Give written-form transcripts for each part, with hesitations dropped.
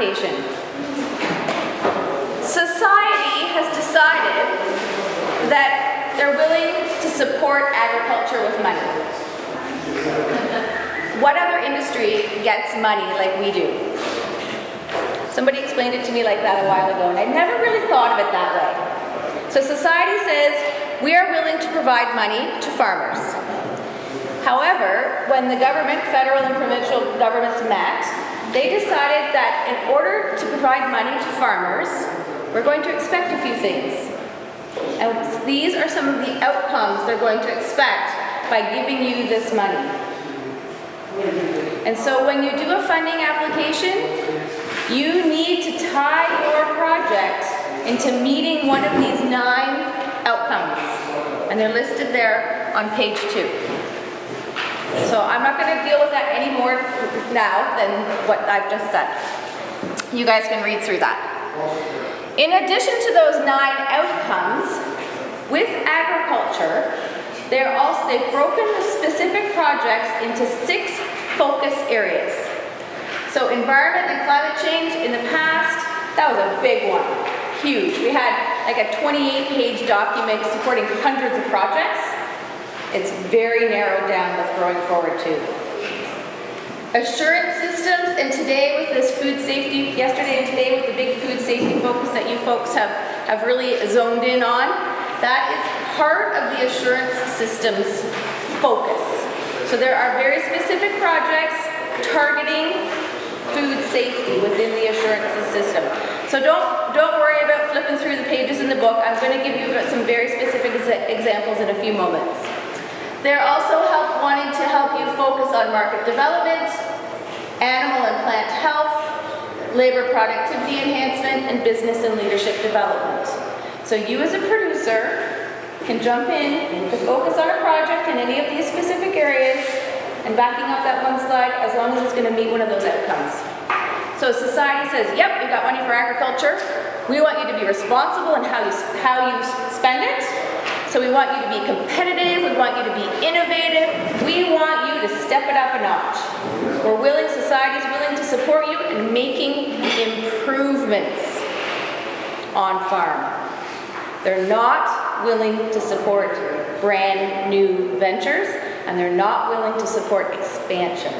application. Society has decided that they're willing to support agriculture with money. What other industry gets money like we do? Somebody explained it to me like that a while ago, and I never really thought of it that way. So society says we are willing to provide money to farmers. However, when the government, federal and provincial governments met, they decided that in order to provide money to farmers, we're going to expect a few things. And these are some of the outcomes they're going to expect by giving you this money. And so when you do a funding application, you need to tie your project into meeting one of these 9 outcomes. And they're listed there on page 2. So I'm not going to deal with that any more now than what I've just said. You guys can read through that. In addition to those 9 outcomes, with agriculture, they've broken the specific projects into 6 focus areas. So environment and climate change in the past, that was a big one, huge. We had like a 28-page document supporting hundreds of projects. It's very narrowed down with going forward too. Assurance systems, and today with this food safety, yesterday and today with the big food safety focus that you folks have really zoned in on, that is part of the assurance systems focus. So there are very specific projects targeting food safety within the assurance system. So don't worry about flipping through the pages in the book. I'm going to give you some very specific examples in a few moments. They're also wanting to help you focus on market development, animal and plant health, labor productivity enhancement, and business and leadership development. So you as a producer can jump in to focus on a project in any of these specific areas and backing up that one slide as long as it's going to meet one of those outcomes. So society says, yep, we've got money for agriculture. We want you to be responsible in how you spend it. So we want you to be competitive, we want you to be innovative, we want you to step it up a notch. Society's willing to support you in making improvements on farm. They're not willing to support brand new ventures, and they're not willing to support expansion.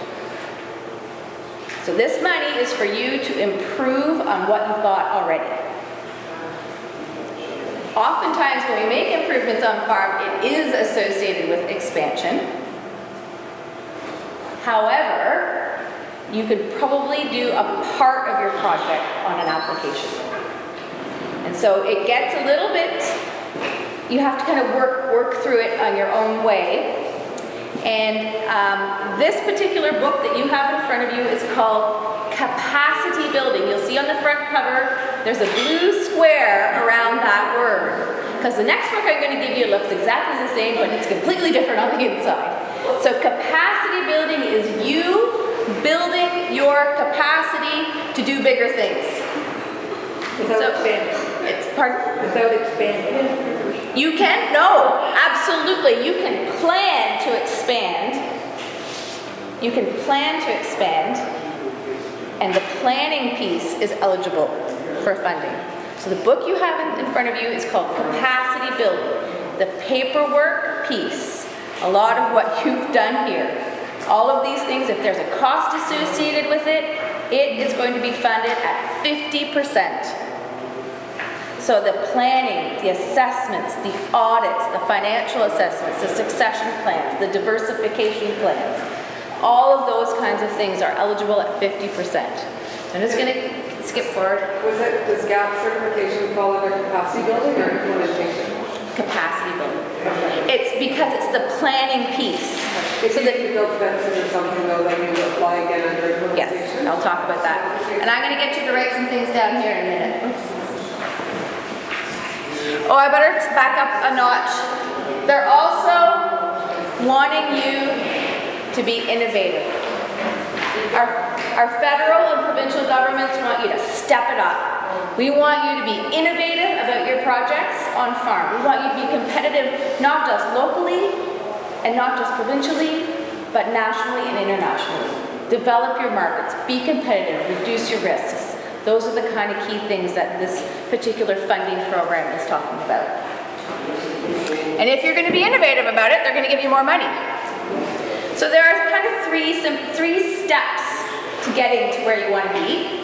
So this money is for you to improve on what you've got already. Oftentimes when we make improvements on farm, it is associated with expansion. However, you could probably do a part of your project on an application. And so it gets a little bit, you have to kind of work through it on your own way. And this particular book that you have in front of you is called Capacity Building. You'll see on the front cover, there's a blue square around that word. Because the next book I'm going to give you looks exactly the same, but it's completely different on the inside. So capacity building is you building your capacity to do bigger things. Without expanding. Without expanding. You can, no, absolutely. You can plan to expand. You can plan to expand. And the planning piece is eligible for funding. So the book you have in front of you is called Capacity Building. The paperwork piece, a lot of what you've done here, all of these things, if there's a cost associated with it, it is going to be funded at 50%. So the planning, the assessments, the audits, the financial assessments, the succession plans, the diversification plans, all of those kinds of things are eligible at 50%. So I'm just going to skip forward. Does GAP certification fall under capacity building or implementation? Capacity building. Okay. It's because it's the planning piece. If you need to build fences or something though, then you apply again under implementation? Yes, I'll talk about that. And I'm going to get you to write some things down here in a minute. Oops. Oh, I better back up a notch. They're also wanting you to be innovative. Our federal and provincial governments want you to step it up. We want you to be innovative about your projects on farm. We want you to be competitive not just locally and not just provincially, but nationally and internationally. Develop your markets, be competitive, reduce your risks. Those are the kind of key things that this particular funding program is talking about. And if you're going to be innovative about it, they're going to give you more money. So there are kind of three steps to getting to where you want to be.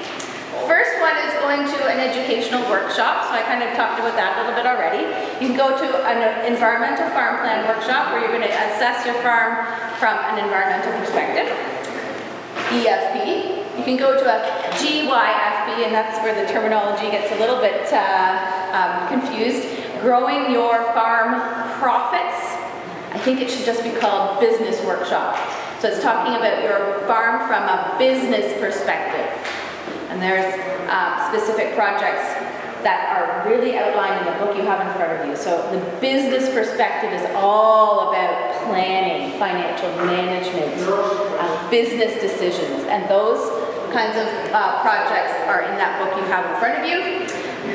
First one is going to an educational workshop, so I kind of talked about that a little bit already. You can go to an environmental farm plan workshop where you're going to assess your farm from an environmental perspective, EFP. You can go to a GYFP, and that's where the terminology gets a little bit confused. Growing your farm profits. I think it should just be called business workshop. So it's talking about your farm from a business perspective. And there's specific projects that are really outlined in the book you have in front of you. So the business perspective is all about planning, financial management, business decisions, and those kinds of projects are in that book you have in front of you.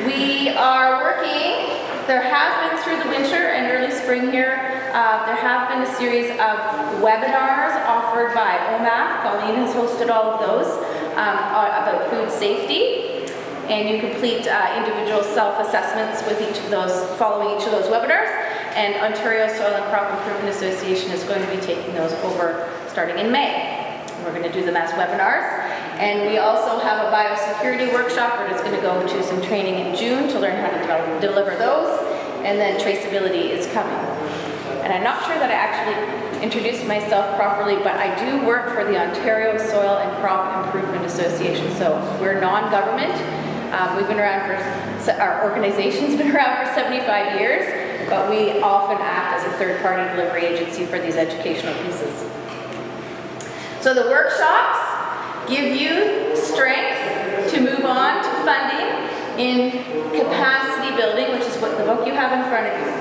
We are working, there have been through the winter and early spring here, there have been a series of webinars offered by OMAF. Colleen has hosted all of those about food safety, and you complete individual self-assessments with each of those, following each of those webinars, and Ontario Soil and Crop Improvement Association is going to be taking those over starting in May. We're going to do them as webinars, and we also have a biosecurity workshop where it's going to go to some training in June to learn how to deliver those, and then traceability is coming. And I'm not sure that I actually introduced myself properly, but I do work for the Ontario Soil and Crop Improvement Association. So we're non-government. We've been around for, our organization's been around for 75 years, but we often act as a third-party delivery agency for these educational pieces. So the workshops give you strength to move on to funding in capacity building, which is what the book you have in front of you.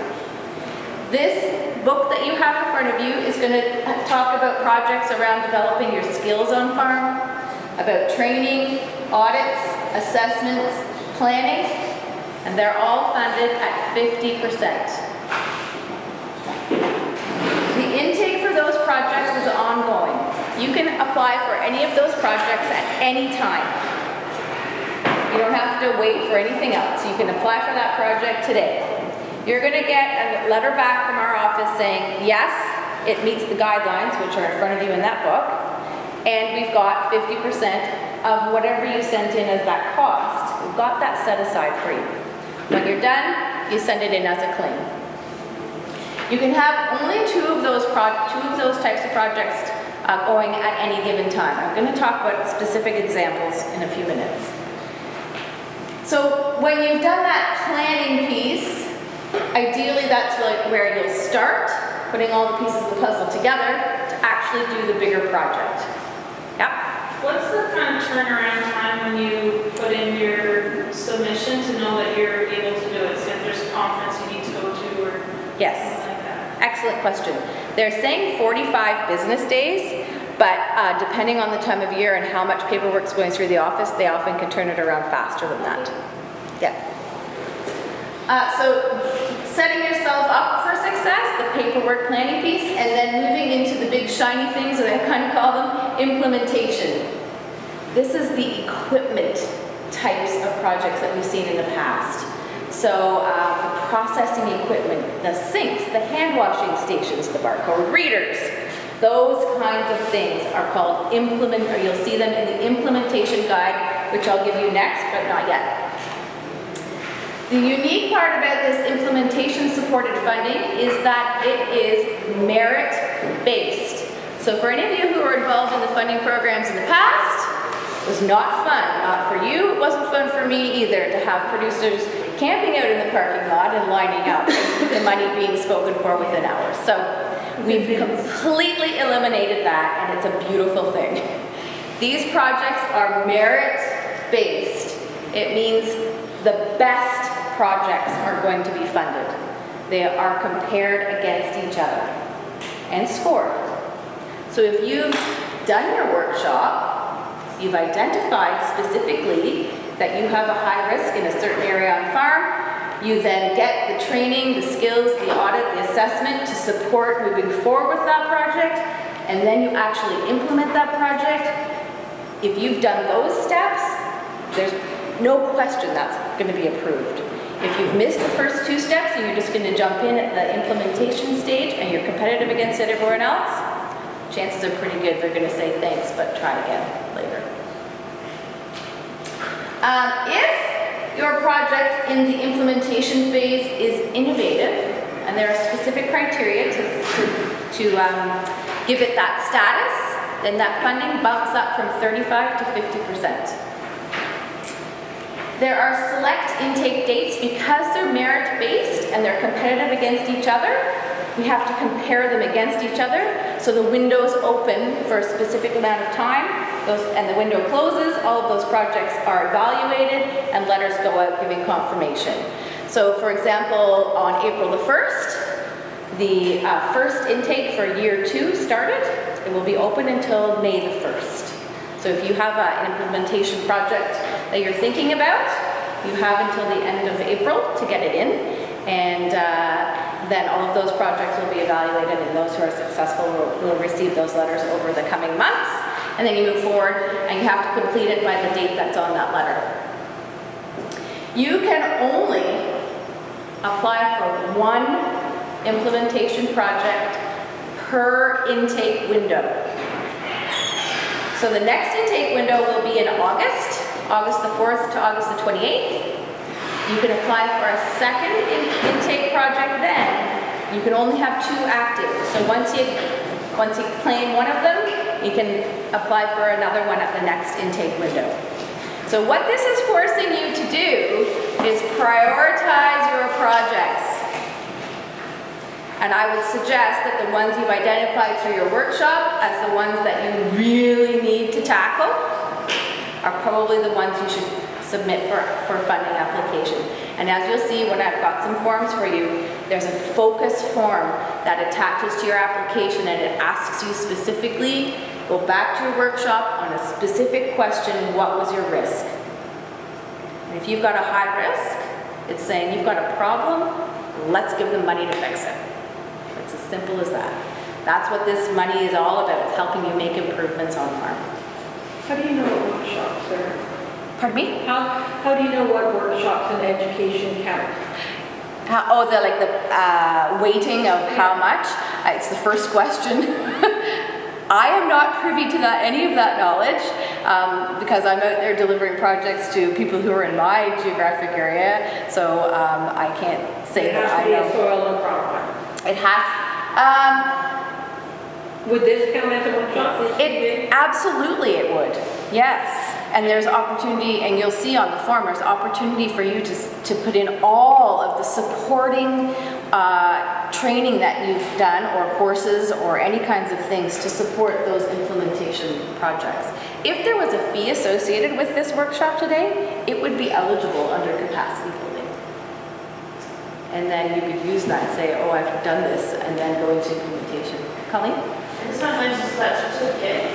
This book that you have in front of you is going to talk about projects around developing your skills on farm, about training, audits, assessments, planning, and they're all funded at 50%. The intake for those projects is ongoing. You can apply for any of those projects at any time. You don't have to wait for anything else. You can apply for that project today. You're going to get a letter back from our office saying, yes, it meets the guidelines, which are in front of you in that book, and we've got 50% of whatever you sent in as that cost. We've got that set aside for you. When you're done, you send it in as a claim. You can have only two of those types of projects going at any given time. I'm going to talk about specific examples in a few minutes. So when you've done that planning piece, ideally that's where you'll start, putting all the pieces of the puzzle together to actually do the bigger project. Yep. What's the kind of turnaround time when you put in your submission to know that you're able to do it? So if there's a conference you need to go to or yes. something like that? Excellent question. They're saying 45 business days, but depending on the time of year and how much paperwork's going through the office, they often can turn it around faster than that. Yeah. So setting yourself up for success, the paperwork planning piece, and then moving into the big shiny things, that I kind of call them, implementation. This is the equipment types of projects that we've seen in the past. So the processing equipment, the sinks, the hand washing stations, the barcode readers, those kinds of things are called or you'll see them in the implementation guide, which I'll give you next, but not yet. The unique part about this implementation supported funding is that it is merit-based. So for any of you who were involved in the funding programs in the past, it was not fun. Not for you, it wasn't fun for me either to have producers camping out in the parking lot and lining up and the money being spoken for within hours. So we've completely eliminated that, and it's a beautiful thing. These projects are merit-based. It means the best projects are going to be funded. They are compared against each other and scored. So if you've done your workshop, you've identified specifically that you have a high risk in a certain area on farm, you then get the training, the skills, the audit, the assessment to support moving forward with that project, and then you actually implement that project. If you've done those steps, there's no question that's going to be approved. If you've missed the first 2 steps and you're just going to jump in at the implementation stage and you're competitive against everyone else, chances are pretty good they're going to say thanks, but try again later. If your project in the implementation phase is innovative, and there are specific criteria to give it that status, then that funding bumps up from 35 to 50%. There are select intake dates because they're merit-based and they're competitive against each other. We have to compare them against each other. So the window's open for a specific amount of time, and the window closes, all of those projects are evaluated and letters go out giving confirmation. So for example, on April the 1st, the first intake for year 2 started. It will be open until May the 1st. So if you have an implementation project that you're thinking about, you have until the end of April to get it in, and then all of those projects will be evaluated, and those who are successful will receive those letters over the coming months, and then you move forward and you have to complete it by the date that's on that letter. You can only apply for 1 implementation project per intake window. So the next intake window will be in August the 4th to August the 28th. You can apply for a second intake project then. You can only have 2 active. So once you claim one of them, you can apply for another one at the next intake window. So what this is forcing you to do is prioritize your projects. And I would suggest that the ones you've identified through your workshop as the ones that you really need to tackle are probably the ones you should submit for funding application. And as you'll see when I've got some forms for you, there's a focus form that attaches to your application, and it asks you specifically, go back to your workshop on a specific question, what was your risk? And if you've got a high risk, it's saying you've got a problem, let's give them money to fix it. It's as simple as that. That's what this money is all about. It's helping you make improvements on farm. How do you know what workshops are? Pardon me? How do you know what workshops in education count? The weighting of how much? It's the first question. I am not privy to any of that knowledge because I'm out there delivering projects to people who are in my geographic area. So I can't say that I know. It has to be a soil and crop farm. It has. Would this count as a workshop? Absolutely it would, yes. And there's opportunity, and you'll see on the form, there's opportunity for you to put in all of the supporting training that you've done, or courses, or any kinds of things to support those implementation projects. If there was a fee associated with this workshop today, it would be eligible under capacity building. And then you could use that and say, oh, I've done this, and then go into implementation. Colleen? I just want to mention that certificate,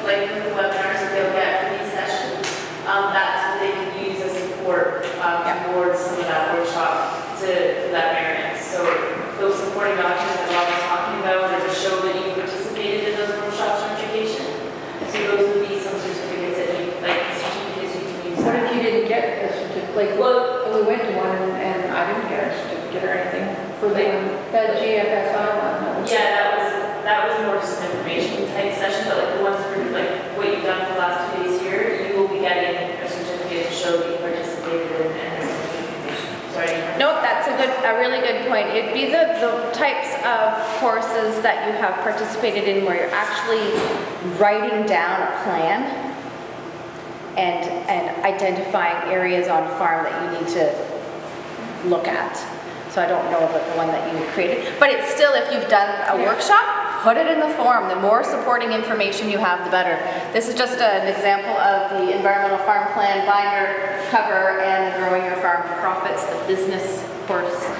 like with the webinars that they'll get for these sessions, that's what they can use as support towards some of that workshop for that merit. So those supporting documents that Rob was talking about, that just show that you participated in those workshops or education. So those would be some certificates that you, certificates you can use. What if you didn't get a certificate? We went to one and I didn't get a certificate or anything for the GFSI one. Yeah, that was more just an information type session, but the ones for what you've done for the last 2 days here, you will be getting a certificate to show that you participated in this implementation. Sorry. No, that's a really good point. It'd be the types of courses that you have participated in where you're actually writing down a plan and identifying areas on farm that you need to look at. So I don't know about the one that you created, but it's still, if you've done a workshop, put it in the form. The more supporting information you have, the better. This is just an example of the Environmental Farm Plan binder cover and Growing Your Farm Profits, the business course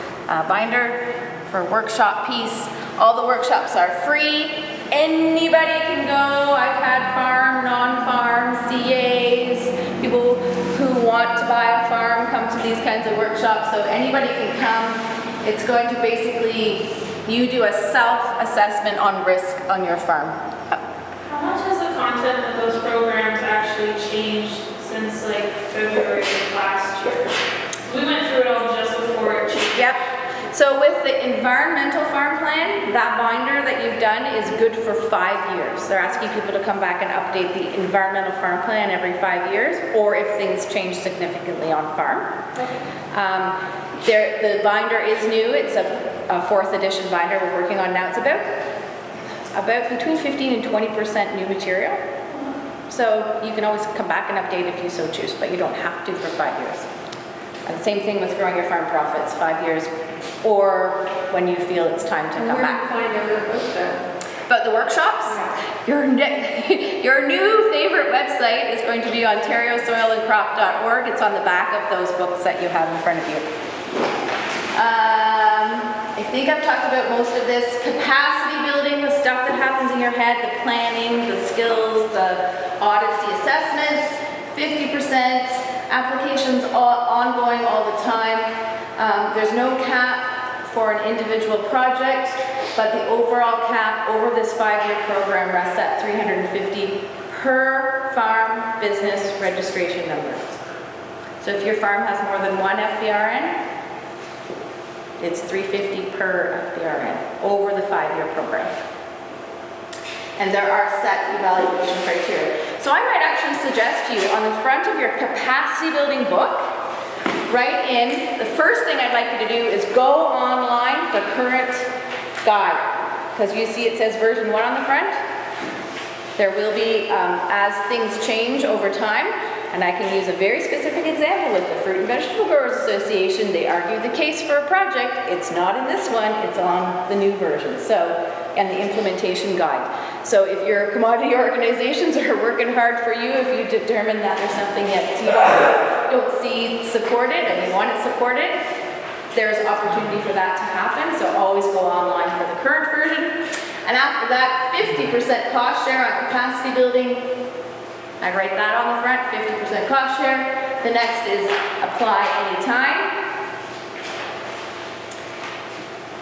binder for workshop piece. All the workshops are free. Anybody can go. I've had farm, non-farm, CAs, people who want to buy a farm come to these kinds of workshops. So anybody can come. It's going to basically, you do a self-assessment on risk on your farm. How much has the content of those programs actually changed since since like February of last year. We went through it all just before it changed. Yep. So with the environmental farm plan, that binder that you've done is good for 5 years. They're asking people to come back and update the environmental farm plan every 5 years, or if things change significantly on farm. The binder is new. It's a 4th edition binder we're working on now. It's about between 15 and 20% new material. So you can always come back and update if you so choose, but you don't have to for 5 years. And same thing with growing your farm profits, 5 years, or when you feel it's time to come back. Where do you find out about that? But the workshops, your new favorite website is going to be ontariosoilandcrop.org. It's on the back of those books that you have in front of you. I think I've talked about most of this. Capacity building, the stuff that happens in your head, the planning, the skills, the audits, the assessments, 50%. Applications ongoing all the time. There's no cap for an individual project, but the overall cap over this 5-year program rests at $350 per farm business registration number. So if your farm has more than one FBRN, it's $350 per FBRN over the 5-year program. And there are set evaluation criteria. So I might actually suggest to you on the front of your capacity building book, write in, the first thing I'd like you to do is go online the current guide. Because you see it says version 1 on the front. There will be, as things change over time, and I can use a very specific example with the Fruit and Vegetable Growers Association. They argued the case for a project. It's not in this one, it's on the new version. And the implementation guide. So if your commodity organizations are working hard for you, if you determine that there's something that you don't see supported and you want it supported, there's opportunity for that to happen. So always go online for the current version. And after that, 50% cost share on capacity building. I write that on the front, 50% cost share. The next is apply anytime.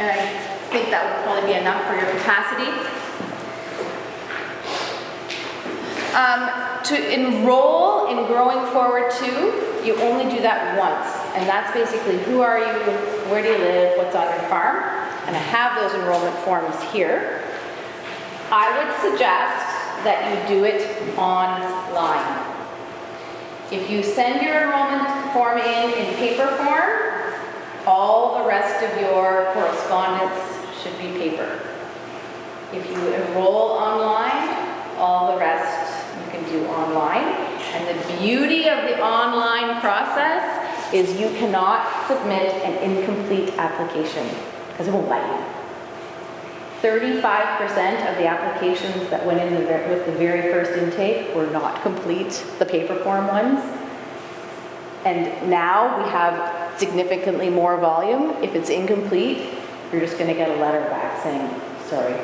And I think that would probably be enough for your capacity. To enroll in Growing Forward 2, you only do that once. And that's basically who are you, where do you live, what's on your farm. And I have those enrollment forms here. I would suggest that you do it online. If you send your enrollment form in paper form, all the rest of your correspondence should be paper. If you enroll online, all the rest you can do online. And the beauty of the online process is you cannot submit an incomplete application because it won't let you. 35% of the applications that went in with the very first intake were not complete, the paper form ones. And now we have significantly more volume. If it's incomplete, you're just going to get a letter back saying, sorry,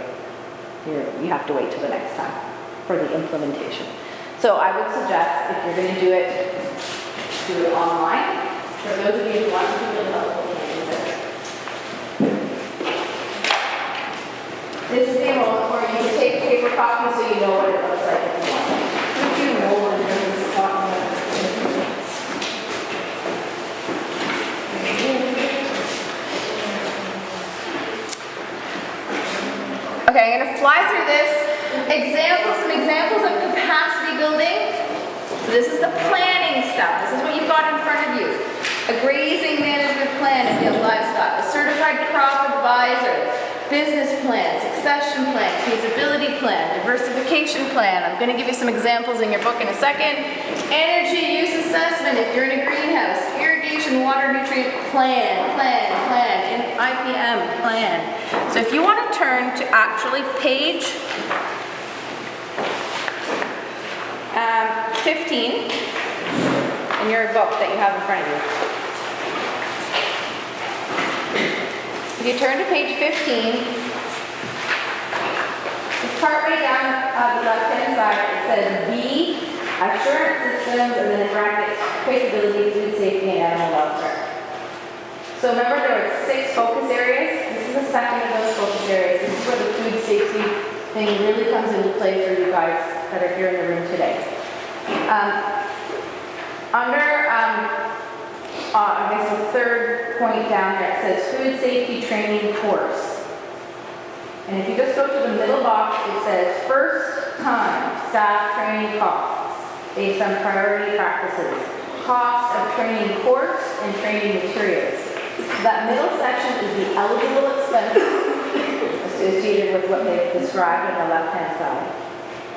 you have to wait till the next time for the implementation. So I would suggest if you're going to do it online. For those of you who want to do it helpful, this is the enrollment form. You can take paper copies so you know what it looks like if you want. If you enroll in this document. Okay, I'm going to fly through this. Some examples of capacity building. So this is the planning stuff. This is what you've got in front of you. A grazing management plan if you have livestock. A certified crop advisor. Business plan, succession plan, feasibility plan, diversification plan. I'm going to give you some examples in your book in a second. Energy use assessment if you're in a greenhouse. Irrigation water nutrient plan, and IPM plan. So if you want to turn to actually page 15 in your book that you have in front of you. If you turn to page 15, it's partway down the left-hand side. It says B, assurance systems, and then in brackets, traceability, food safety, and animal welfare. So remember there were 6 focus areas. This is the second of those focus areas. This is where the food safety thing really comes into play for you guys that are here in the room today. Under, I guess the third point down there, it says food safety training course. And if you just go to the middle box, it says first time staff training costs based on priority practices, cost of training course and training materials. So that middle section is the eligible expenses associated with what they've described on the left-hand side.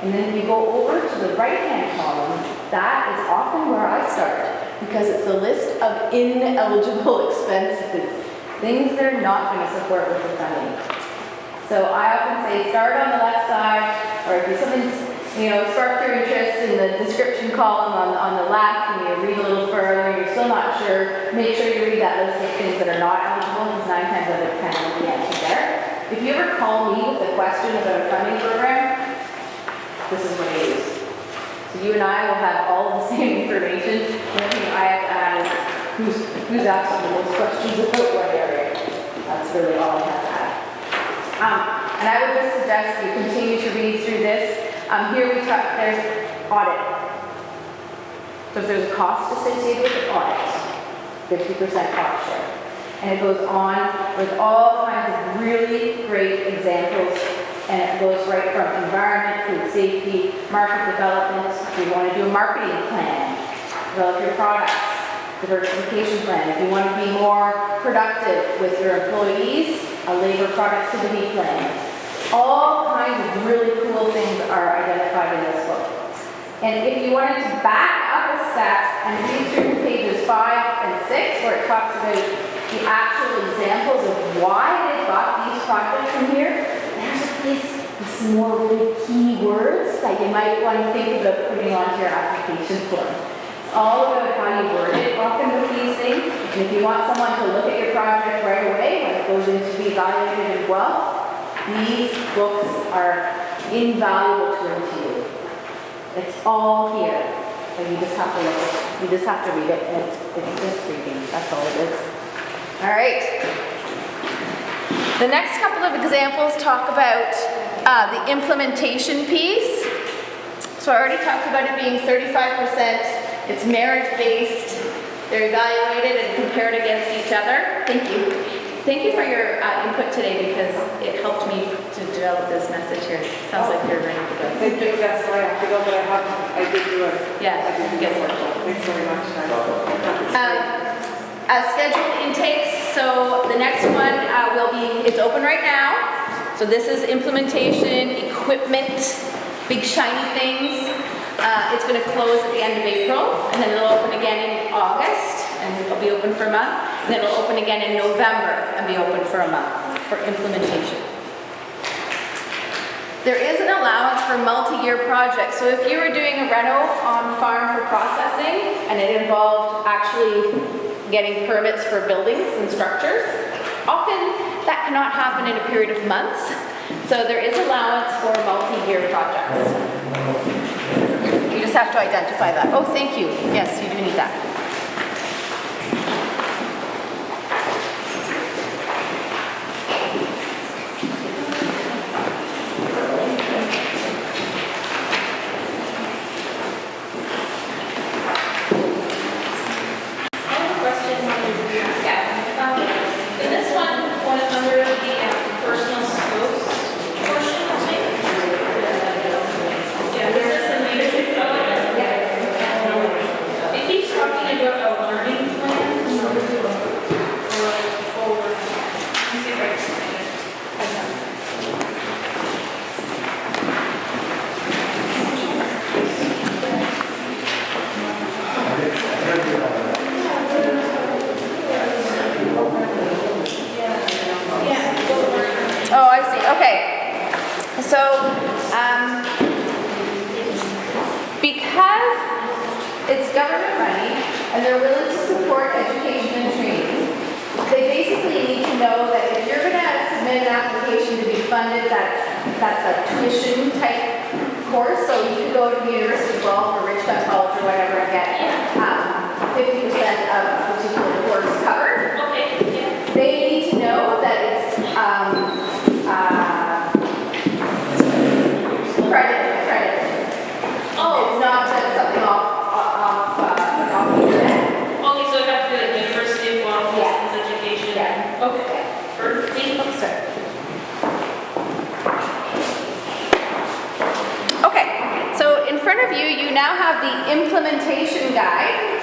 And then if you go over to the right-hand column, that is often where I start, because it's a list of ineligible expenses, things they're not going to support with the funding. So I often say start on the left side, or if something's, sparked your interest in the description column on the left, and you read a little further, and you're still not sure, make sure you read that list of things that are not eligible, because 9 times out of 10 will be answered there. If you ever call me with a question about a funding program, this is what I use. So you and I will have all the same information. The only thing I have to add is who's asking the most questions about what area. That's really all I have to add. And I would just suggest you continue to read through this. Here we talk, there's audit. So if there's a cost associated with the audit, 50% cost share. And it goes on with all kinds of really great examples. And it goes right from environment, food safety, market development. If you want to do a marketing plan, develop your products, diversification plan. If you want to be more productive with your employees, a labor productivity plan. All kinds of really cool things are identified in this book. And if you wanted to back up a step and read through pages 5 and 6, where it talks about the actual examples of why they got these projects in here, there's a place with some more really key words that you might want to think about putting onto your application form. It's all about how you word it often with these things. And if you want someone to look at your project right away when it goes in to be evaluated as well, these books are invaluable to you. It's all here. And you just have to look at it. You just have to read it, and it's just reading. That's all it is. All right. The next couple of examples talk about the implementation piece. So I already talked about it being 35%. It's merit-based. They're evaluated and compared against each other. Thank you. Thank you for your input today, because it helped me to develop this message here. Sounds like you're ready to go. Thank you, that's why I have to go, but I did do it. Yeah, I did good. it. Thanks very much, guys. Scheduled intakes, so the next one will be, it's open right now. So this is implementation, equipment, big shiny things. It's going to close at the end of April, and then it'll open again in August, and it'll be open for a month. And then it'll open again in November and be open for a month for implementation. There is an allowance for multi-year projects. So if you were doing a reno on farm for processing, and it involved actually getting permits for buildings and structures, often that cannot happen in a period of months. So there is allowance for multi-year projects. You just have to identify that. Oh, thank you. Yes, you do need that. Oh, I see. Okay. So, because it's government money and they're willing to support education and training, they basically need to know that if you're going to submit an application to be funded, that's a tuition type course. So you could go to the University of Guelph or Richmond College or whatever and get 50% of a particular course covered. Okay, yeah. They need to know that it's credit. Oh. It's not just something off you, you now have the implementation guide.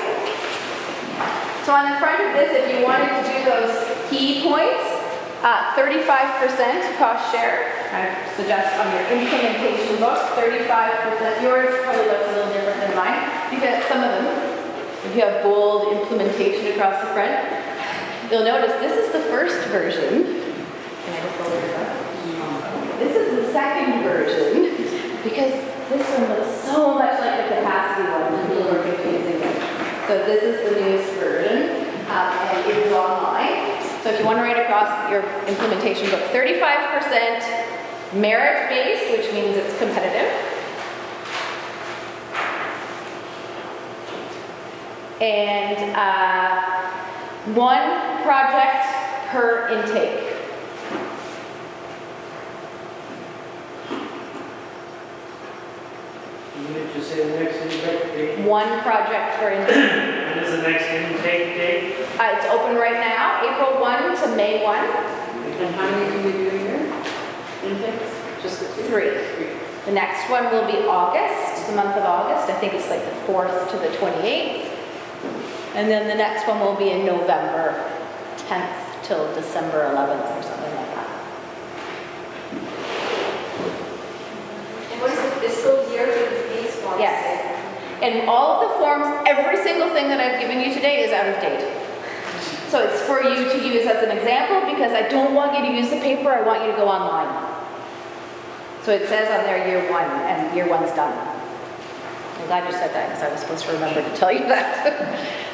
So on the front of this, if you wanted to do those key points, 35% cost share. I suggest on your implementation book, 35%. Yours probably looks a little different than mine. You get some of them. If you have bold implementation across the front, you'll notice this is the first version. Can I just go over that? This is the second version because this one looks so much like the capacity one and people were confusing it. So this is the newest version and it is online. So if you want to write across your implementation book, 35% merit-based, which means it's competitive. And one project per intake. You would just say the next intake date? One project per intake. When is the next intake date? It's open right now, April 1 to May 1. And how many do we do a year? Intakes? Just the two? 3. The next one will be August, the month of August. I think it's like the 4th to the 28th. And then the next one will be in November 10th till December 11th or something like that. And what is the fiscal year for these forms? Yes. And all of the forms, every single thing that I've given you today is out of date. So it's for you to use as an example because I don't want you to use the paper, I want you to go online. So it says on there year 1 and year 1's done. I'm glad you said that because I was supposed to remember to tell you that.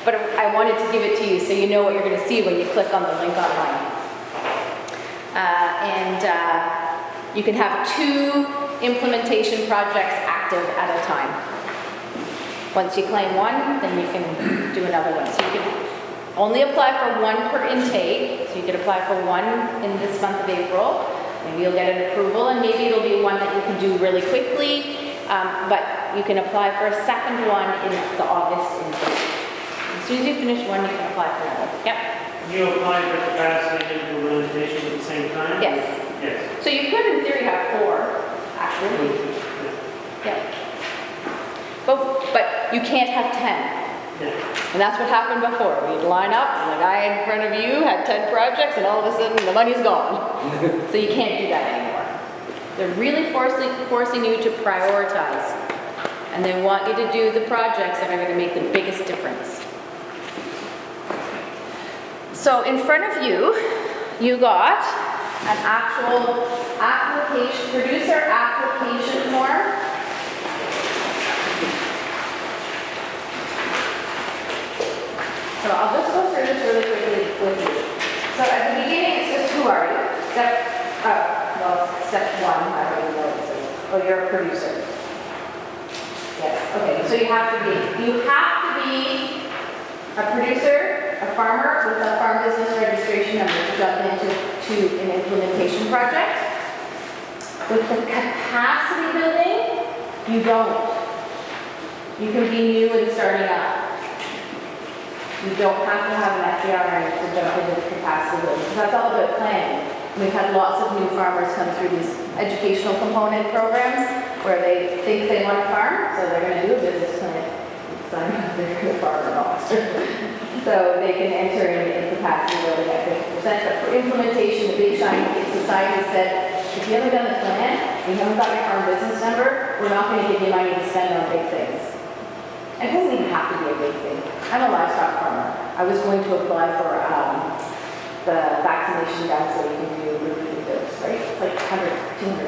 But I wanted to give it to you so you know what you're going to see when you click on the link online. You can have 2 implementation projects active at a time. Once you claim one, then you can do another one. So you can only apply for 1 per intake. So you could apply for 1 in this month of April. Maybe you'll get an approval and maybe it'll be one that you can do really quickly. But you can apply for a second one in the August intake. As soon as you finish one, you can apply for another. Yep. You apply for capacity and implementation at the same time? Yes. Yes. So you could, in theory, have 4 active. Yeah. But you can't have 10. Yeah. And that's what happened before. We'd line up, and the guy in front of you had 10 projects, and all of a sudden the money's gone. So you can't do that anymore. They're really forcing you to prioritize. And they want you to do the projects that are going to make the biggest difference. So in front of you, you got an actual producer application form. So I'll just go through this really quickly with you. So at the beginning, it's just who are you? Step 1, I don't even know what it says. Oh, you're a producer. Yes, okay, so you have to be a producer, a farmer with a farm business registration number to jump into an implementation project. With the capacity building, you don't. You can be new and starting up. You don't have to have an FDR to jump into the capacity building, because that's all about planning. We've had lots of new farmers come through these educational component programs where they think they want to farm, so they're going to do a business plan. Sign up, they're going to farm or not. So they can enter in capacity building at 50%. But for implementation, the Big Shiny Society said, if you haven't done the plan, you haven't got your farm business number, we're not going to give you money to spend on big things. It doesn't even have to be a big thing. I'm a livestock farmer. I was going to apply for the vaccination gun so you can do repeated dose, right? It's like $100, $200,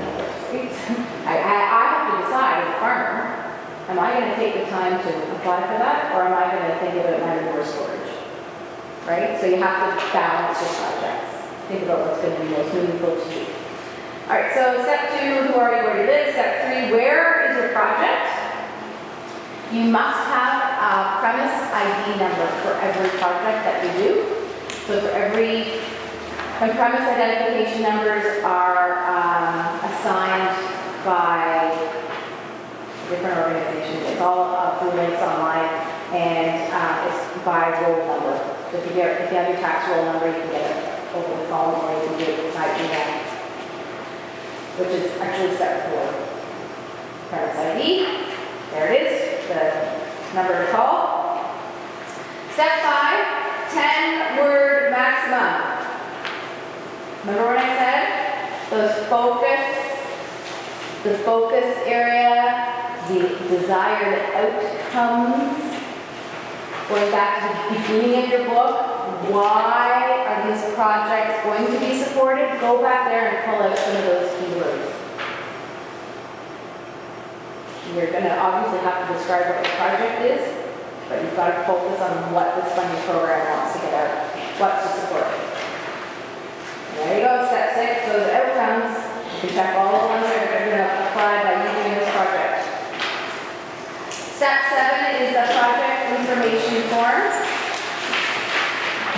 right? I have to decide as a farmer, am I going to take the time to apply for that, or am I going to think about my manure storage, right? So you have to balance your projects. Think about what's going to be most meaningful to you. All right, so step 2, who are you, where do you live? Step 3, where is your project? You must have a premise ID number for every project that you do. So for my premise identification numbers are assigned by different organizations. It's all through links online, and it's by roll number. So if you have your tax roll number, you can get it over the phone, or you can do it by email, which is actually step 4. Premise ID. There it is. number to call. Step 5, 10-word maximum. Remember what I said? The focus area, the desired outcomes. Going back to the beginning of your book, why are these projects going to be supported? Go back there and pull out some of those keywords. You're going to obviously have to describe what the project is, but you've got to focus on what this funding program wants to get out, what's to support. There you go, step 6, those outcomes. You can check all the ones that are going to apply by using this project. Step 7 is the project information form.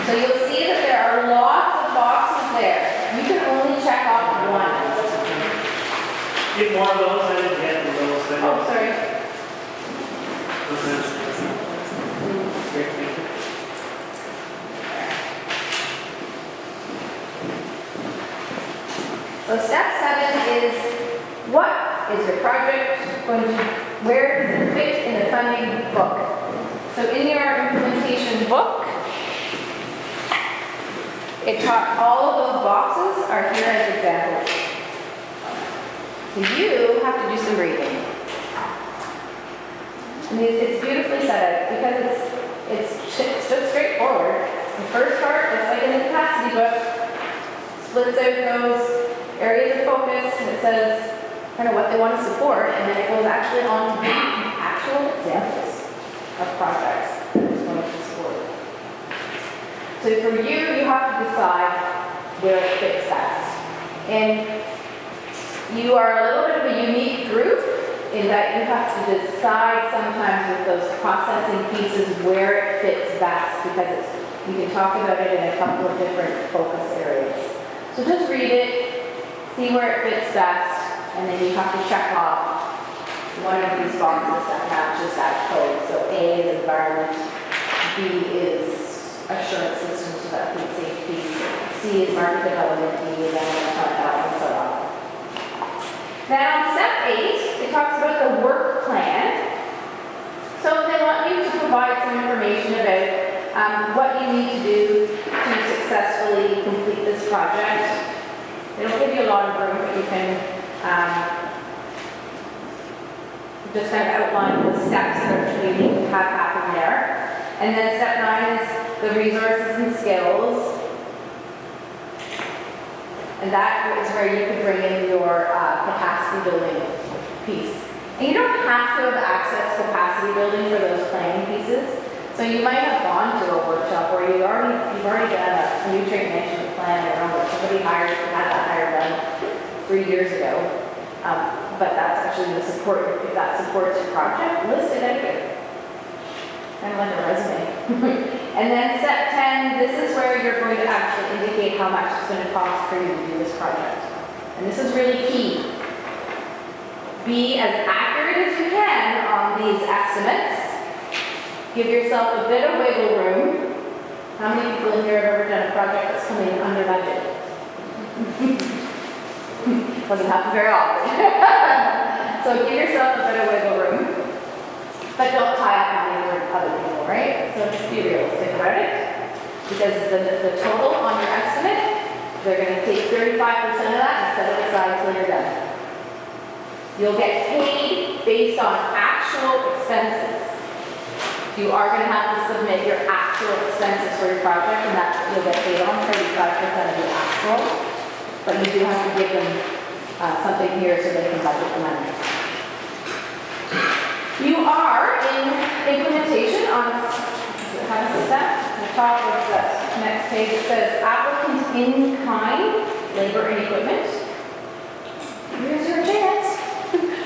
So you'll see that there are lots of boxes there. You can only check off one. Get more of those, I didn't get those. Oh, sorry. So step 7 is, what is your project going to, where does it fit in the funding book? So in your implementation book, all of those boxes are here as examples. So you have to do some reading. I mean, it's beautifully set out because it's just straightforward. The first part, just like in the capacity book, splits out those areas of focus, and it says kind of what they want to support, and then it goes actually on to actual examples of projects that it's going to support. So for you have to decide where it fits best. And you are a little bit of a unique group in that you have to decide sometimes with those processing pieces where it fits best, because you can talk about it in a couple of different focus areas. So just read it, see where it fits best, and then you have to check off one of these boxes that matches that code. So A is environment, B is assurance systems, so that food safety, C is market development, D is and so on. Now, step 8, it talks about the work plan. So they want you to provide some information about what you need to do to successfully complete this project. They don't give you a lot of room, but you can just kind of outline the steps that you need to have happen there. And then step 9 is the resources and skills. And that is where you could bring in your capacity building piece. And you don't have to have access to capacity building for those planning pieces. So you might have gone to a workshop where you've already done a nutrient management plan around what somebody had that hired done 3 years ago. But that's actually the support, if that supports your project, list it out here. Kind of like a resume. And then step 10, this is where you're going to actually indicate how much it's going to cost for you to do this project. And this is really key. Be as accurate as you can on these estimates. Give yourself a bit of wiggle room. How many people in here have ever done a project that's coming in under budget? Doesn't happen very often. So give yourself a bit of wiggle room. But don't tie up money for other people, right? So just be realistic about it. Because the total on your estimate, they're going to take 35% of that and set it aside until you're done. You'll get paid based on actual expenses. You are going to have to submit your actual expenses for your project, and that you'll get paid on 35% of the actual. But you do have to give them something here so they can budget the money. You are in implementation on, how does that? The top of the next page, it says applicant in kind, labor and equipment. Here's your chance.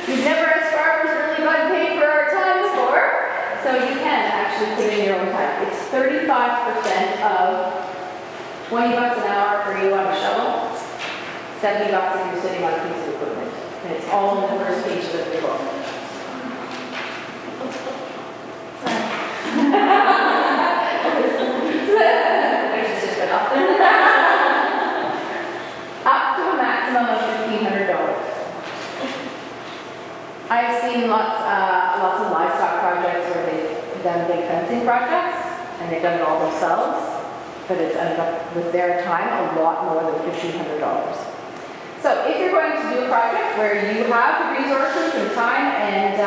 You've never, as farmers, really gotten paid for our time before, so you can actually put in your own time. It's 35% of $20 an hour for you on a shovel, $70 if you're sitting on a piece of equipment. And it's all in the first page of the book. There's just been up to a maximum of $1,500. I've seen lots of livestock projects where they've done big fencing projects, and they've done it all themselves, but it's ended up with their time a lot more than $1,500. So if you're going to do a project where you have the resources and time and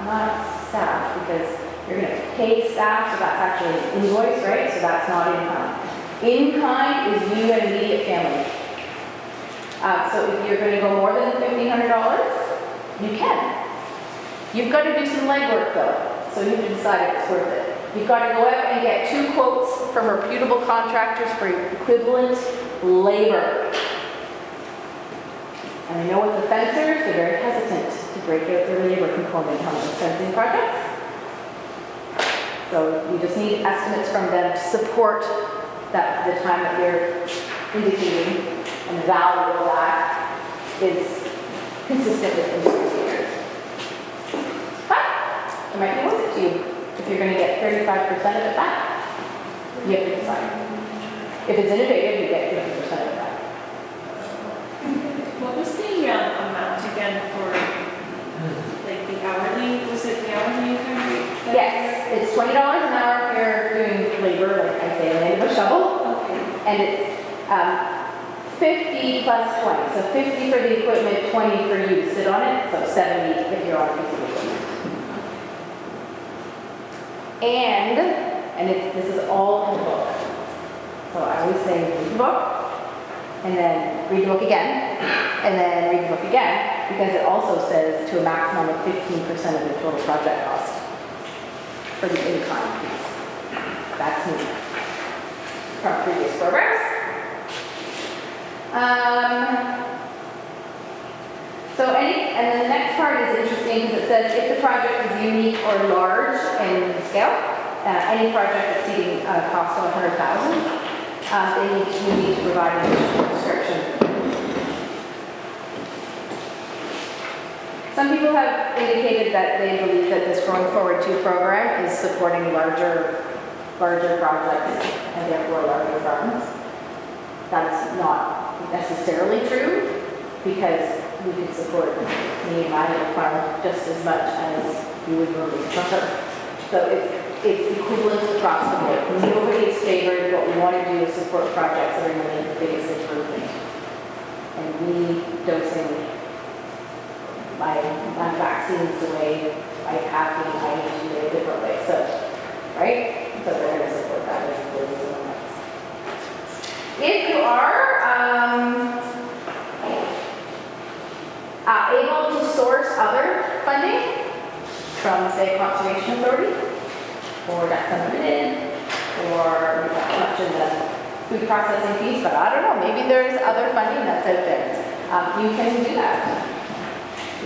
not staff, because you're going to pay staff, so that's actually an invoice, right? So that's not in-kind. In-kind is you and immediate family. So if you're going to go more than $1,500, you can. You've got to do some legwork though, so you have to decide if it's worth it. You've got to go out and get 2 quotes from reputable contractors for equivalent labor. And I know with the fencers, they're very hesitant to break out their labor component on those fencing projects. So you just need estimates from them to support that the time that you're indicating, and the value of that is consistent with industry standards. But it might be worth it to you if you're going to get 35% of it back. You have to decide. If it's innovative, you get 50% of it back. What was the amount again for, like, the hourly, was it the hourly kind rate? Yes, it's $20 an hour if you're doing labor, like I say, land of a shovel. Okay. And it's 50 plus 20. So 50 for the equipment, 20 for you to sit on it. So 70 if you're on a piece of equipment. And this is all in the book. So I always say read the book, and then read the book again, and then read the book again, because it also says to a maximum of 15% of the total project cost for the in-kind piece. That's new from previous programs. And then the next part is interesting because it says if the project is unique or large in scale, any project exceeding a cost of $100,000, you need to provide an additional description. Some people have indicated that they believe that this Growing Forward 2 program is supporting larger projects and therefore larger farms. That's not necessarily true, because we could support me and my little farm just as much as you would normally prefer. So it's equivalent across the board. Nobody is favored. What we want to do is support projects that are going to make the biggest improvement. And we dosing my vaccines the way, my packing, I need to do it a different way. So, right? So we're going to support that as well. If you are able to source other funding from, say, Conservation Authority, or that's unlimited, or not much in the food processing piece, but I don't know, maybe there's other funding that's out there. You can do that.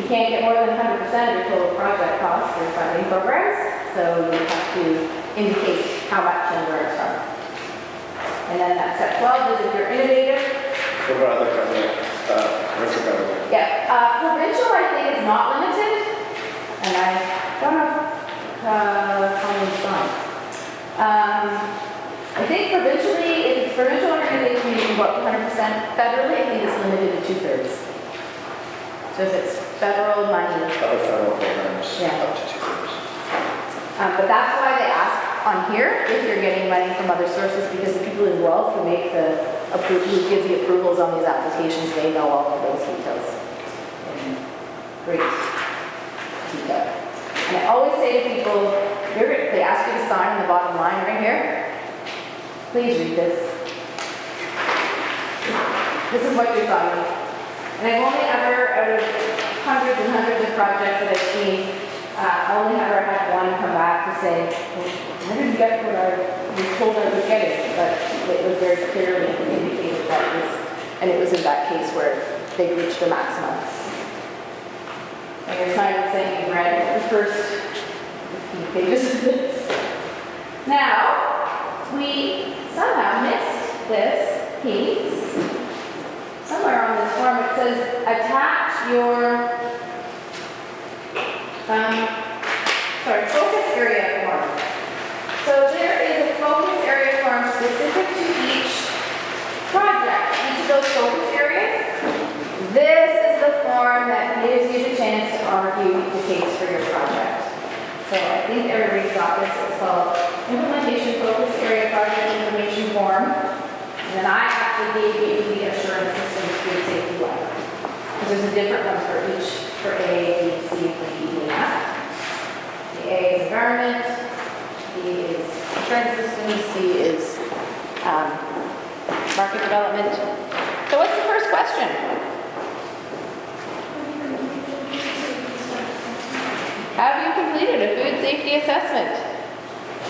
You can't get more than 100% of your total project cost for funding programs, so you have to indicate how much and where it's from. And then that step 12 is if you're innovative. What about other government, provincial government? Yeah, provincial I think is not limited, and I don't know how it's gone. I think provincially, if it's provincial organization, you can go up to 100%. Federally, I think it's limited to 2/3. So if it's federal money. Other federal programs, Yeah. up to 2/3. But that's why they ask on here if you're getting money from other sources, because the people involved who make who give the approvals on these applications, they know all of those details in great detail. And I always say to people, they ask you to sign on the bottom line right here. Please read this. This is what you're signing. And I've only ever, out of hundreds and hundreds of projects that I've seen, only ever had one come back to say, well, I didn't get what I was told I was getting, but it was very clearly indicated that it was, and it was in that case where they reached the maximum. And you're signing saying you've read the first 15 pages of this. Now, we somehow missed this piece. Somewhere on this form it says attach your focus area form. So there is a focus area form specific to each project, each of those focus areas. This is the form that So I think everybody's got this. It's called Implementation Focus Area Project Information Form. And then I actually gave you the assurance systems food safety one. Because there's a different one for each, for A, B, C, and D, and F. The A is environment, B is assurance systems, C is market development. So what's the first question? Have you completed a food safety assessment?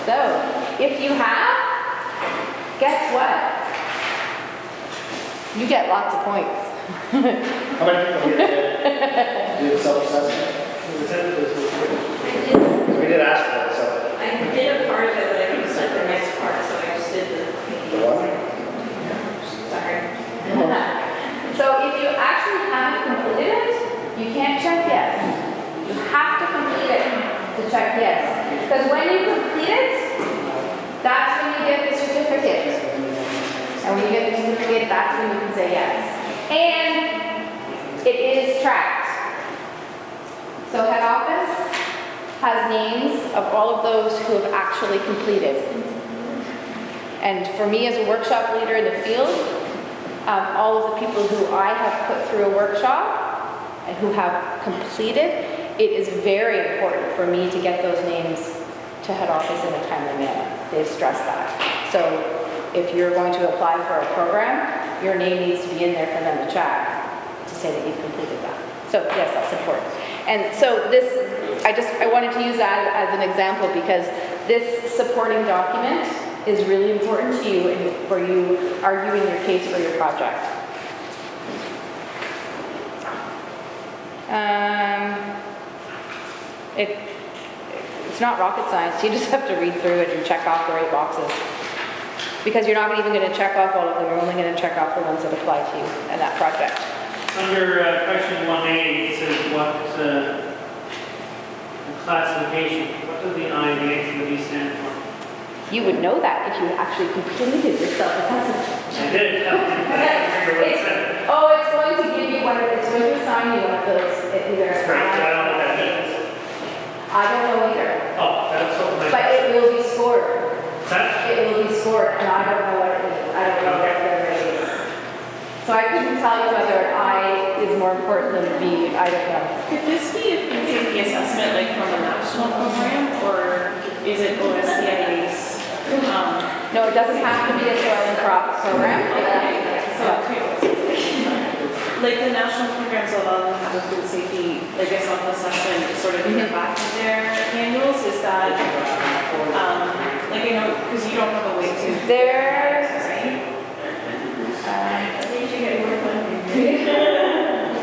So, if you have, guess what? You get lots of points. How many people here did self-assessment? We did ask for it, so. I did a part of it, but I think it's like the next part, so I just did The what? sorry. So if you actually haven't completed it, you can't check yes. You have to complete it to check yes. Because when you complete it, that's when you get the certificate. And when you get the certificate, that's when you can say yes. And it is tracked. So head office has names of all of those who have actually completed. And for me as a workshop leader in the field, all of the people who I have put through a workshop and who have completed, it is very important for me to get those names to head office in a timely manner. They've stressed that. So if you're going to apply for a program, your name needs to be in there for them to check to say that you've completed that. So yes, that's important. And so this, I wanted to use that as an example because this supporting document is really important to you and for you arguing your case for your project. It's not rocket science. You just have to read through it and check off the right boxes. Because you're not even going to check off all of them. You're only going to check off the ones that apply to you and that project. Under question 1A, it says what classification, what does the I, the X, and the B stand for? You would know that if you actually completed your self-assessment. I did. I remember what it said. It's going to give you one of, it's going to assign you one of those, either. That's great, so I don't know what that means. I don't know either, Oh, that's what my... but it will be scored. That? It will be scored, and I don't know what it means. I don't know what the rating is. So I couldn't tell you whether an I is more important than a B. I don't know. Could this be a food safety assessment like from a national program, or is it OSCI's? No, it doesn't have to be a soil and crop program. So, like the national programs allow them to have a food safety, like a self-assessment sort of in the back of their manuals, is that, like I know, because you don't have a way to. There's, right?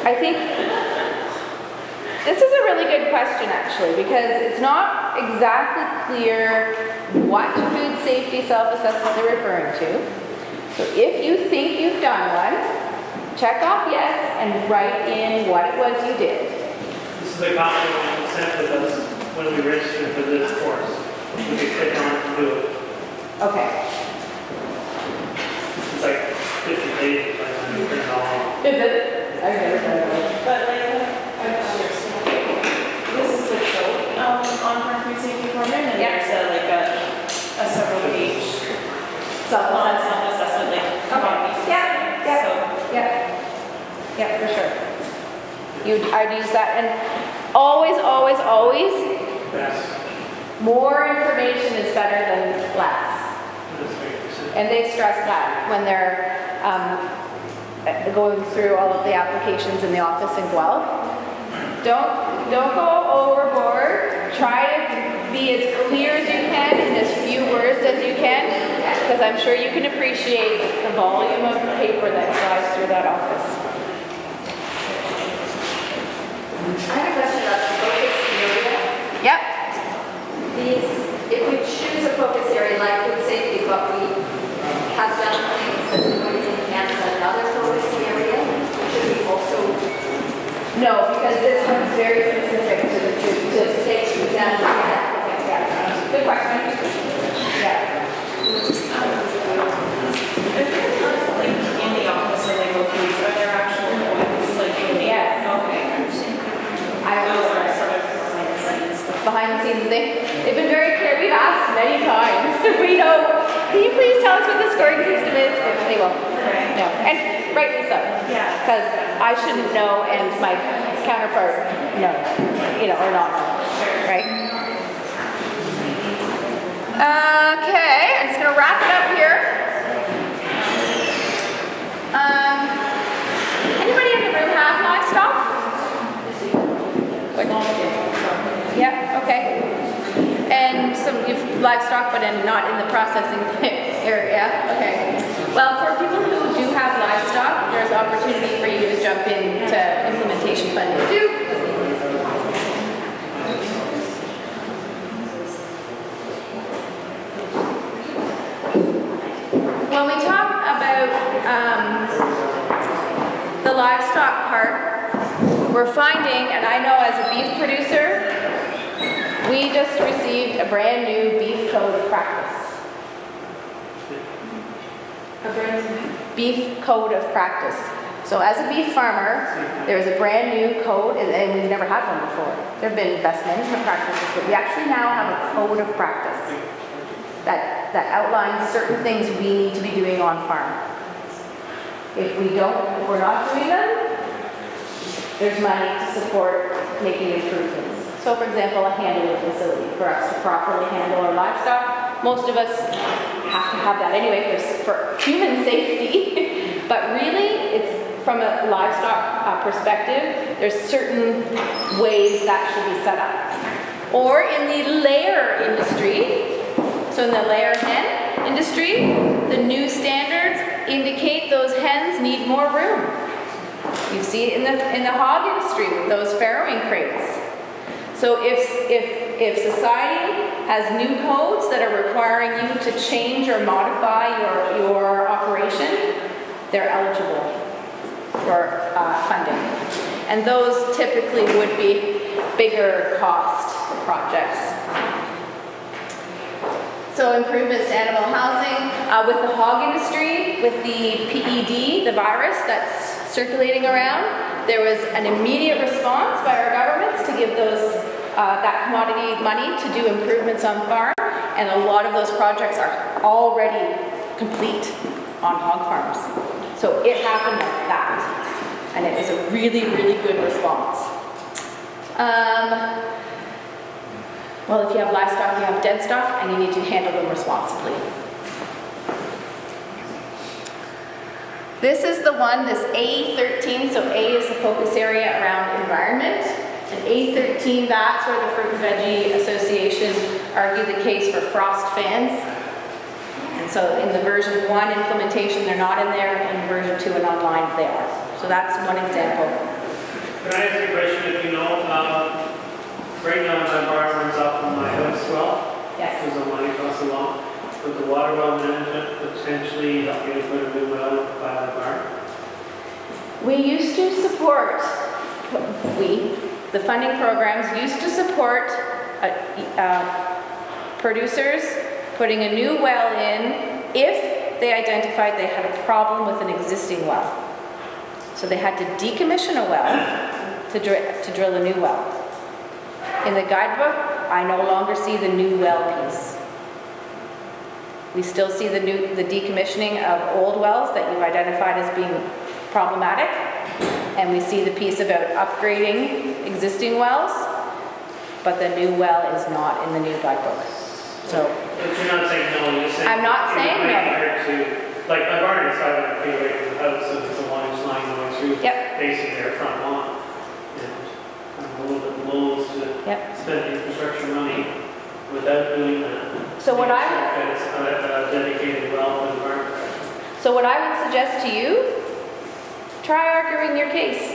I think this is a really good question actually, because it's not exactly clear what food safety self-assessment they're referring to. So if you think you've done one, check off yes and write in what it was you did. This is a copy of what sent with us when we registered for this course. We could click on it and do it. Okay. It's like 50 pages, like when you print it all off. Is it? I've never done that. But like, this is the quote on our food safety program, and Yeah. there's a several page self-assessment, like about these. Yeah, yeah. So, Yeah, for sure. I'd use that, and always, always, always, That's more information is better than less. very And they stress that when they're going through all of the applications in the office in Guelph. Don't go overboard. Try to be as clear as you can in as few words as you can, because I'm sure you can appreciate the volume of paper that flies through that office. I have a question about the focus area. Yep. If we choose a focus area like food safety, but we have done things that we're going to enhance another focus area, should we also? No, because this one's very specific to the state. Yeah. Good question. Yeah. like in the office or like locally, are there actual points like in the? Yes. Okay. I Those always are sort of behind the scenes. behind behind the scenes. They've been very clear. We've asked many times. We know, can you please tell us what the scoring system is? They won't. No, and rightly so. Yeah. Because I shouldn't know and my counterpart no, or not know, right? Okay, I'm just gonna wrap it up here. Anybody in the room have livestock? Yeah, okay. And some livestock, but not in the processing area. Okay. Well, for people who do have livestock, there's opportunity for you to jump into implementation funding too. When we talk about the livestock part, we're finding, and I know as a beef producer, we just received a brand new beef code of practice. A brand Beef code of practice. So as a beef farmer, there's a brand new code, and we've never had one before. There have been best management practices, but we actually now have a code of practice that outlines certain things we need to be doing on farm. If we're not doing them, there's money to support making improvements. So for example, a handling facility for us to properly handle our livestock. Most of us have to have that anyway for human safety, but really it's from a livestock perspective, there's certain ways that should be set up. Or in the layer industry, so in the layer hen industry, the new standards indicate those hens need more room. You see it in the hog industry with those farrowing crates. So if society has new codes that are requiring you to change or modify your operation, they're eligible for funding. And those typically would be bigger cost projects. So improvements to animal housing, with the hog industry, with the PED, the virus that's circulating around, there was an immediate response by our governments to give those that commodity money to do improvements on farm, and a lot of those projects are already complete on hog farms. So it happened like that, and it was a really, really good response. Well, if you have livestock, you have dead stock, and you need to handle them responsibly. This is the one, this A13, so A is the focus area around environment, and A13, that's where the Fruit and Veggie Association argued the case for frost fans. And so in the version 1 implementation, they're not in there, and version 2 and online, they are. So that's one example. Can I ask you a question? If you know, right now my bar runs off from my house well. Yes. There's a line across the lawn. Would the water well management potentially help you to put a new well by the bar? We used to support, the funding programs used to support producers putting a new well in if they identified they had a problem with an existing well. So they had to decommission a well to drill a new well. In the guidebook, I no longer see the new well piece. We still see the decommissioning of old wells that you've identified as being problematic, and we see the piece about upgrading existing wells, but the new well is not in the new guidebook. So, But you're not saying no, you're saying... I'm not saying no. Like my barn is 500 feet away from the house, so there's a 1-inch line going through Yep. facing their front lawn. And I'm a little bit loath to Yep. spend infrastructure money without doing that. So what I- Make sure that it's a dedicated well for the barn. So what I would suggest to you, try arguing your case.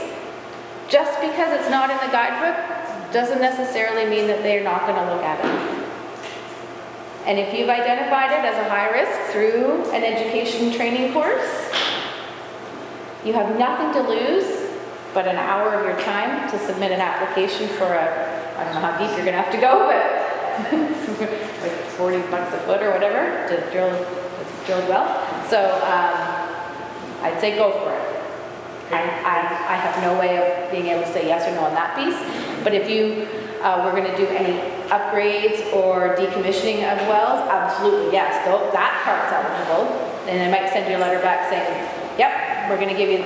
Just because it's not in the guidebook doesn't necessarily mean that they're not going to look at it. And if you've identified it as a high risk through an education training course, you have nothing to lose but an hour of your time to submit an application for I don't know how deep you're going to have to go, but like 40 bucks a foot or whatever to drill well. So I'd say go for it. I have no way of being able to say yes or no on that piece. But if you were going to do any upgrades or decommissioning of wells, absolutely yes, though that part's eligible. And I might send you a letter back saying, yep, we're going to give you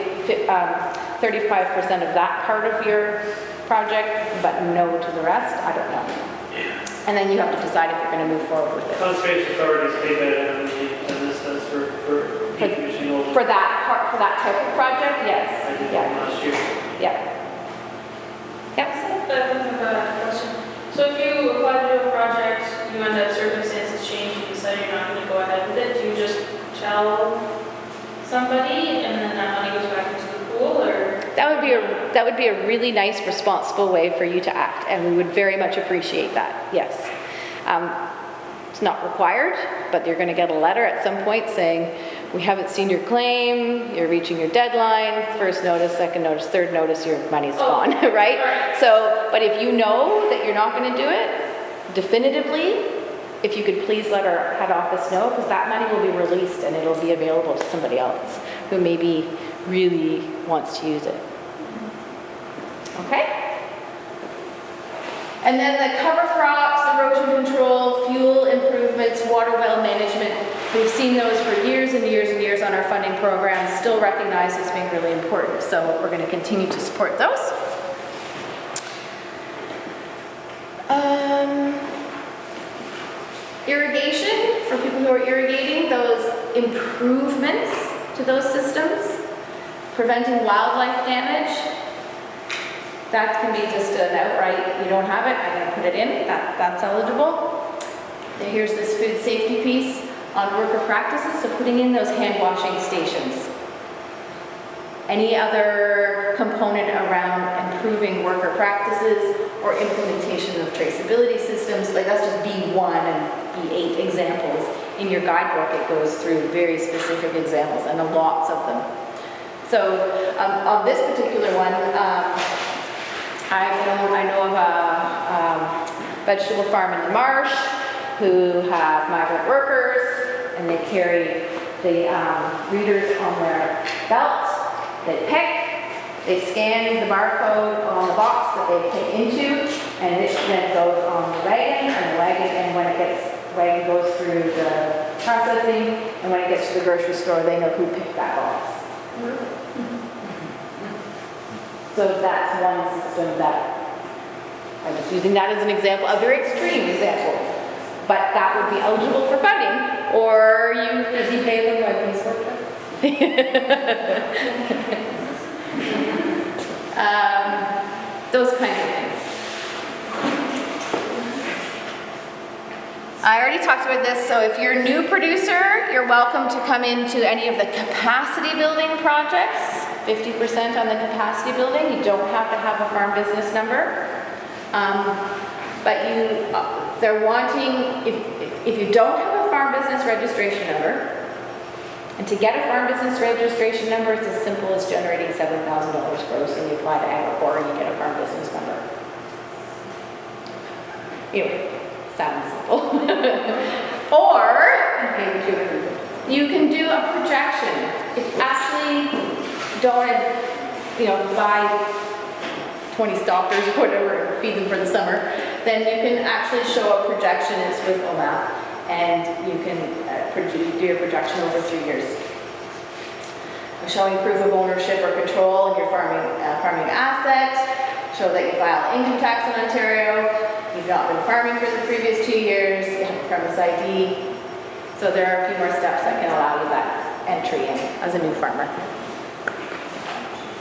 35% of that part of your project, but no to the rest. I don't know. And then you have to decide if you're going to move forward with it. Conservation authorities pay better than this does for decommissioning old. For that part, for that type of project, yes. I did Yeah. that last year. Yeah. Yep. I have a question. So if you apply to do a project, you end up circumstances change, you decide you're not gonna go ahead with it, do you just tell somebody and then that money goes back into the pool, or? That would be a really nice, responsible way for you to act, and we would very much appreciate that, yes. It's not required, but you're going to get a letter at some point saying, we haven't seen your claim, you're reaching your deadline, first notice, second notice, third notice, your money's gone, right? So, but if you know that you're not going to do it, definitively, if you could please let our head office know, because that money will be released and it'll be available to somebody else who maybe really wants to use it. Okay? And then the cover crops, erosion control, fuel improvements, water well management. We've seen those for years and years and years on our funding programs, still recognized as being really important. So we're going to continue to support those. Irrigation, for people who are irrigating, those improvements to those systems, preventing wildlife damage, that can be just an outright, you don't have it, I'm going to put it in, that's eligible. And here's this food safety piece on worker practices, so putting in those hand washing stations. Any other component around improving worker practices or implementation of traceability systems, like that's just B1 and B8 examples. In your guidebook, it goes through very specific examples and lots of them. So on this particular one, I know of a vegetable farm in the marsh who have migrant workers, and they carry the readers on their belts. They pick, they scan the barcode on the box that they pick into, and it then goes on the wagon, and when it gets, wagon goes through the processing, and when it gets to the grocery store, they know who picked that box. So that's one system that I'm just using that as an example, a very extreme example, but that would be eligible for funding. Or you, Does he pay them by piece work? those kinds of things. I already talked about this, so if you're a new producer, you're welcome to come into any of the capacity building projects, 50% on the capacity building. You don't have to have a farm business number. But they're wanting, if you don't have a farm business registration number, and to get a farm business registration number, it's as simple as generating $7,000 gross, and you apply to Agricor and you get a farm business number. Anyway, sounds simple. Or you can do a projection. If you actually don't want to, buy 20 stalkers or whatever and feed them for the summer, then you can actually show a projection. It's with OMAP, and you can do your projection over 3 years. Showing proof of ownership or control in your farming asset, show that you file income tax in Ontario, you've not been farming for the previous 2 years, you have a premise ID. So there are a few more steps that can allow you that entry in as a new farmer. I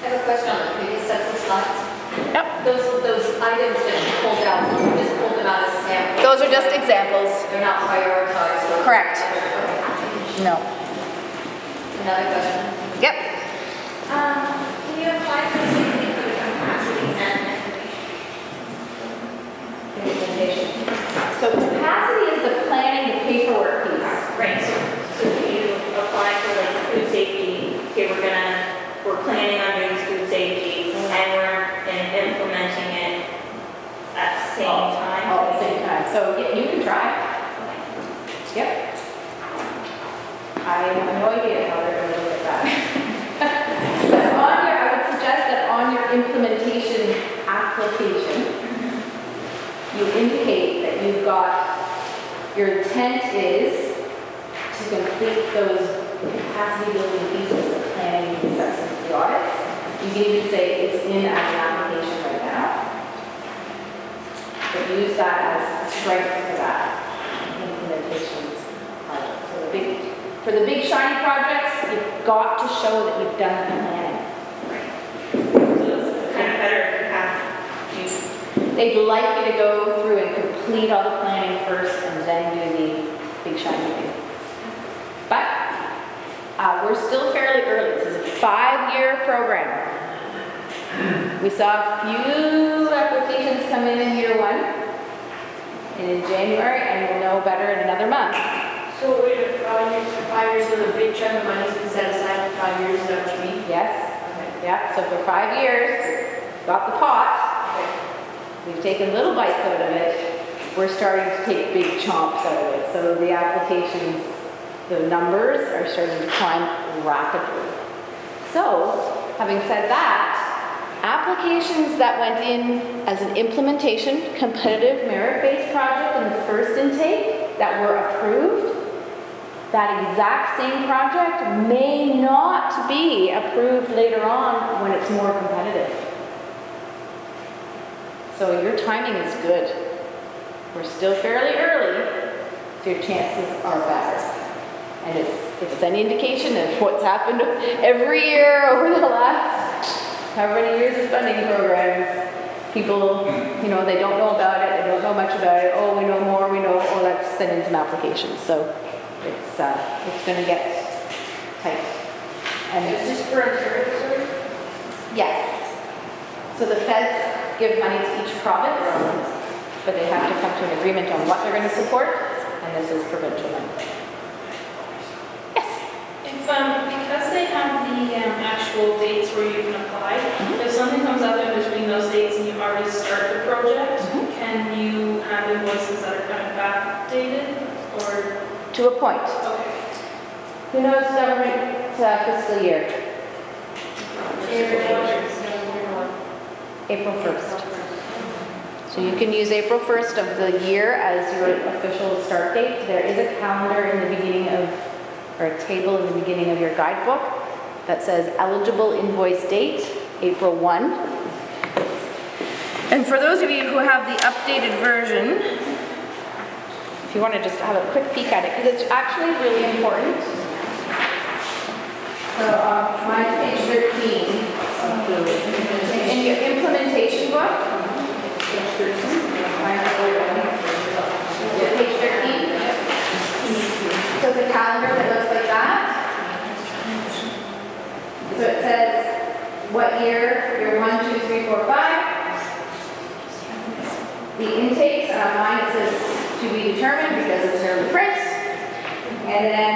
have a question on the previous sets of slides. Yep. Those items that you pulled out, you just pulled them out as samples. Those are just examples. They're not prioritized. Correct. Okay. No. Another question. Yep. Can you apply for the same thing for the capacity and Implementation. So capacity is the planning, the paperwork piece. Right, so you apply for like food safety, okay, we're planning on doing food safety, and we're implementing it at the same time. All at the same time. So yeah, you can try. Yep. I have no idea how they're going to look at that. So on your, I would application, you indicate that you've got, your intent is to complete those capacity building pieces of planning, assessment, the audits. You can even say it's in as an application right now. But use that as strength for that implementation project. So for the big shiny projects, you've got to show that you've done the planning. So it's kind of better if you have, you They'd like you to go through and complete all the planning first and then do the big shiny thing. But we're still fairly early. This is a 5-year program. We saw a few applications come in year 1 and in January, and we'll know better in another month. So wait, you for 5 years, so the big chunk of money's been set aside for 5 years, is that what you mean? Yes? Yeah, so for 5 years, got the pot. We've taken little bites out of it. We're starting to take big chomps out of it. So the applications, the numbers are starting to climb rapidly. So, having said that, applications that went in as an implementation, competitive, merit-based project in the first intake that were approved, that exact same project may not be approved later on when it's more competitive. So your timing is good. We're still fairly early, so your chances are better. And if it's any indication of what's happened every year over the last however many years of funding programs, people, they don't know about it, they don't know much about it. Oh, we know more, oh, let's send in some applications. So it's going to get tight. And Is this for Ontario? yes. So the feds give money to each province, but they have to come to an agreement on what they're going to support, and this is provincial money. Yes. Because they have the actual dates where you can apply, if something comes up in between those dates and you already start the project, can you have invoices that are kind of backdated, or? To a point. Okay. Who knows government fiscal year? April 1st. So you can use April 1st of the year as your official start date. There is a calendar in the beginning of, or a table in the beginning of your guidebook that says eligible invoice date, April 1. And for those of you who have the updated version, if you want to just have a quick peek at it, because it's actually really important. So mine's page 13. In your implementation book, page 13, so the calendar that looks like that. So it says what year, year 1, 2, 3, 4, 5. The intakes, and on mine it says to be determined because it's early print. And then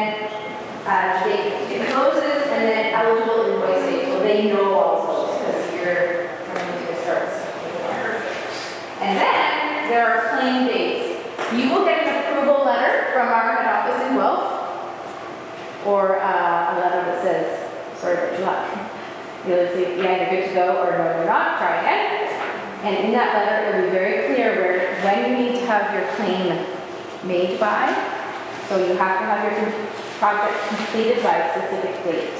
it closes, and then eligible invoice date. So they know also because you're coming to starts. And then there are claim dates. You will get an approval letter from our head office in Guelph, or a letter that says, sorry about your luck. You'll say, yeah, you're good to go, or no, you're not, try again. And in that letter, it'll be very clear when you need to have your claim made by. So you have to have your project completed by a specific date.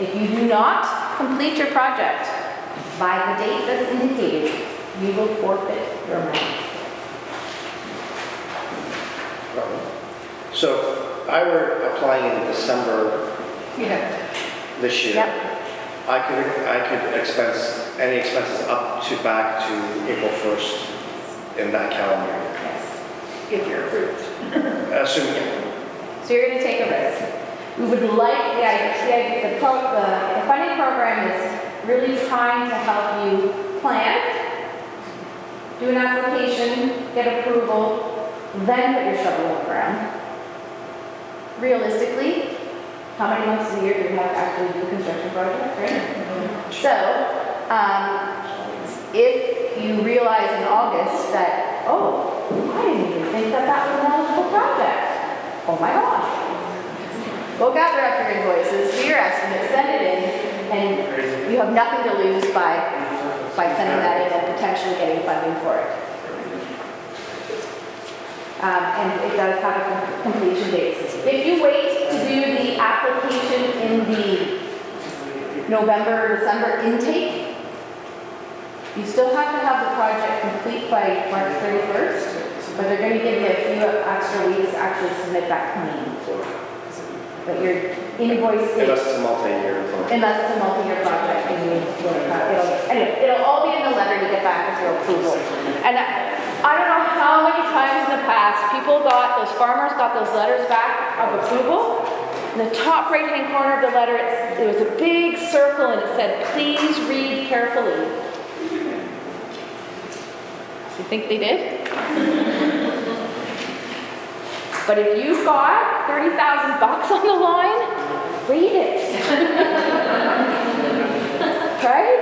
If you do not complete your project by the date that's indicated, you will forfeit your money. So if I were applying in December this year, Yep. I could expense any expenses up to back to April 1st in that calendar year. Yes. If you're approved. Assuming, So you're going to take a risk. We would like, the funding program is really trying to help you plan, do an application, get approval, then put your shovel in the ground. Realistically, how many months a year do you have to actually do a construction project, right? So, if you realize in August that, oh, I didn't even think that was an eligible project. Oh my gosh. Go gather up your invoices, do your estimate, send it in, and you have nothing to lose by sending that in at potentially getting funding for it. And it does have a completion date. If you wait to do the application in the November, December intake, you still have to have the project complete by March 31st, but they're going to give you a few extra weeks to actually submit that claim. But your invoice date, Unless it's a multi-year program. unless it's a multi-year project, and it'll all be in the letter you get back with your approval. And I don't know how many times in the past those farmers got those letters back of approval. In the top right-hand corner of the letter, there was a big circle and it said, "Please read carefully." You think they did? But if you've got $30,000 on the line, read it. Right?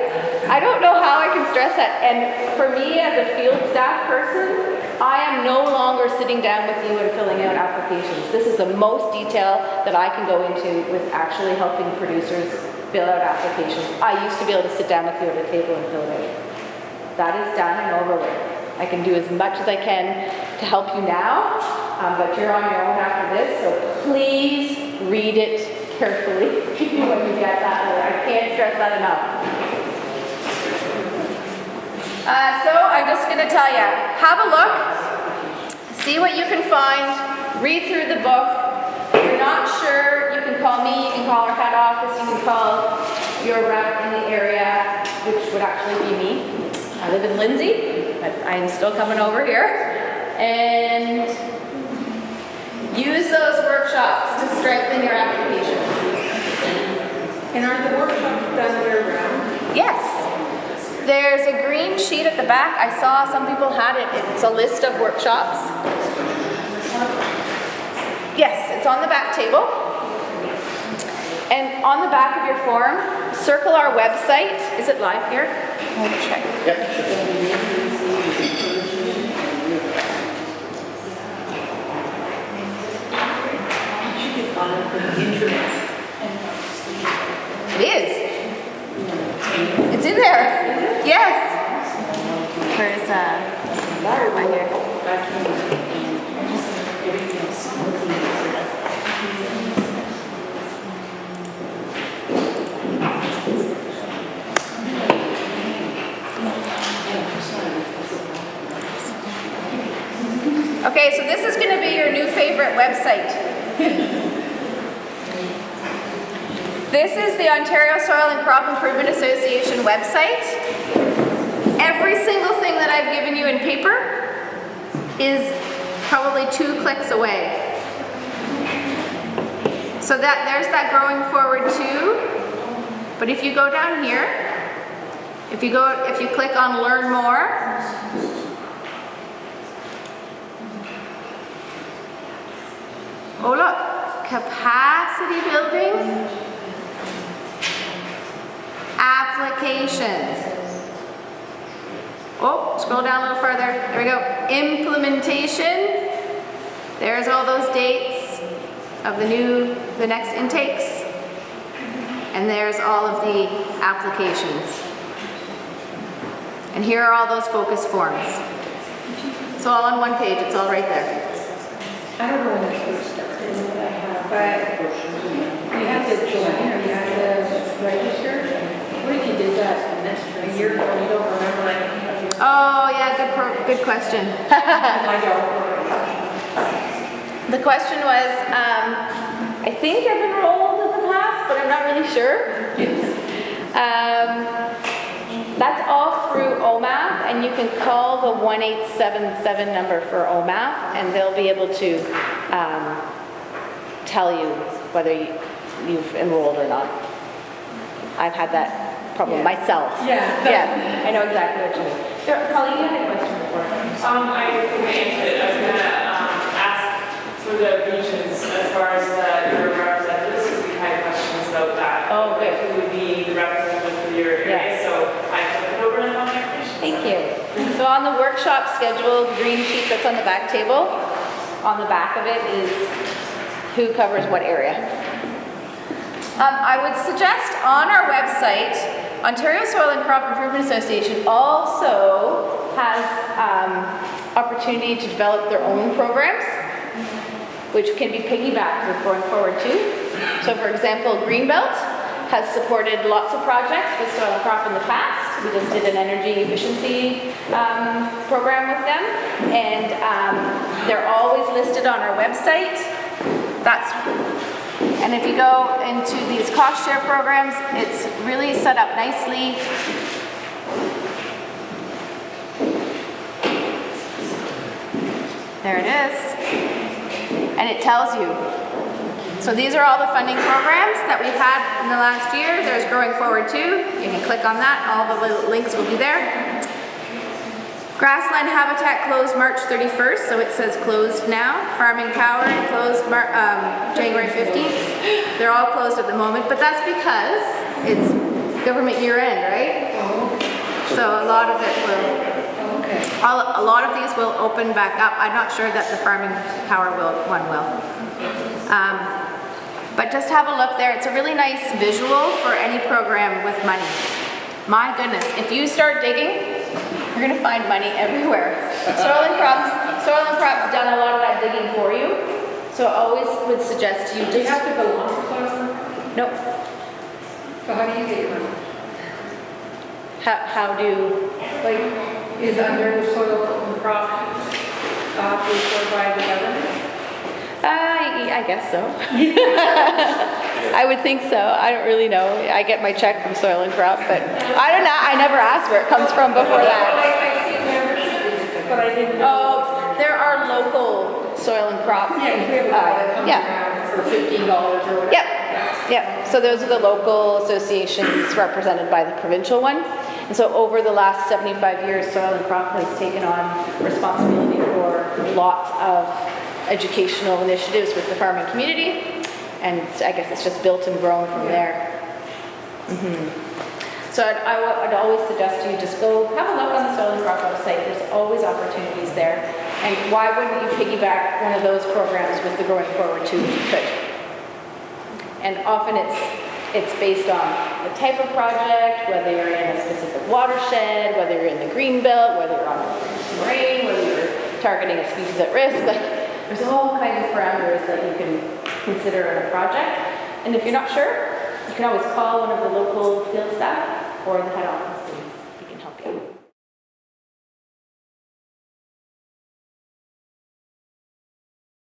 I don't know how I can stress that. And for me as a field staff person, I am no longer sitting down with you and filling out applications. This is the most detail that I can go into with actually helping producers fill out applications. I used to be able to sit down with you at a table and fill it out. That is done and over with. I can do as much as I can to help you now, but you're on your own after this, so please read it carefully when you get that letter. I can't stress that enough. So I'm just going to tell you, have a look, see what you can find, read through the book. If you're not sure, you can call me, you can call our head office, you can call your rep in the area, which would actually be me. I live in Lindsay, but I'm still coming over here. And use those workshops to strengthen your applications. And are the workshops done year-round? Yes. There's a green sheet at the back. I saw some people had it. It's a list of workshops. Yes, it's on the back table. And on the back of your form, circle our website. Is it live here? I'll check. It is. It's in there. Yes. Where's where am I here? Okay, so this is going to be your new favorite website. This is the Ontario Soil and Crop Improvement Association website. Every single thing that I've given you in paper is probably 2 clicks away. So there's that growing forward too. But if you go down here, if you click on learn more, oh look, capacity building, applications. Oh, scroll down a little further. There we go. Implementation. There's all those dates of the next intakes. And there's all of the applications. And here are all those focus forms. It's all on one page. It's all right there. I don't know when it first started, but you have to join or you have to register. What if you did that a year ago and you don't remember anything? Oh yeah, good question. I don't. The question was, I think I've enrolled in the past, but I'm not really sure. That's all through OMAP, and you can call the 1877 number for OMAP, and they'll be able to tell you whether you've enrolled or not. I've had that problem myself. Yeah, I know exactly what you mean. Colleen, you had a question before. I think I answered it. I was going to ask for the regions as far as your representatives, because we had questions about that. Oh, good. Like, who would be the representative for your area? Yes. So I put it over and on my information. Thank you. So on the workshop schedule, the green sheet that's on the back table, on the back of it is who covers what area. I would suggest on our website, Ontario Soil and Crop Improvement Association also has opportunity to develop their own programs, which can be piggybacked with going forward too. So for example, Greenbelt has supported lots of projects with soil and crop in the past. We just did an energy efficiency program with them, and they're always listed on our website. And if you go into these cost share programs, it's really set up nicely. There it is. And it tells you. So these are all the funding programs that we've had in the last year. There's Growing Forward too. You can click on that. All the little links will be there. Grassland Habitat closed March 31st, so it says closed now. Farming Power closed January 15th. They're all closed at the moment, but that's because it's government year end, right? So a lot of it will, a lot of these will open back up. I'm not sure that the Farming Power one will. But just have a look there. It's a really nice visual for any program with money. My goodness, if you start digging, you're gonna find money everywhere. Soil and Crop's done a lot of that digging for you. So I always would suggest you just... Do you have to go on for soil and crop? Nope. So how do you get your money? How do... Like, is under the soil and crop paid for by the government? I guess so. I would think so. I don't really know. I get my check from Soil and Crop, but I don't know. I never asked where it comes from before that. But I didn't know. Oh, there are local Soil and Crop. Yeah, we have a guy that comes yeah. around for $15 or whatever. Yep. So those are the local associations represented by the provincial one. And so over the last 75 years, Soil and Crop has taken on responsibility for lots of educational initiatives with the farming community, and I guess it's just built and grown from there. So I'd always suggest you just go have a look on the Soil and Crop website. There's always opportunities there, and why wouldn't you piggyback one of those programs with the Growing Forward too if you could? And often it's based on the type of project, whether you're in a specific watershed, whether you're in the green belt, whether you're on a moraine, whether you're targeting a species at risk. There's all kinds of parameters that you can consider in a project. And if you're not sure, you can always call one of the local field staff or the head office and we can help you.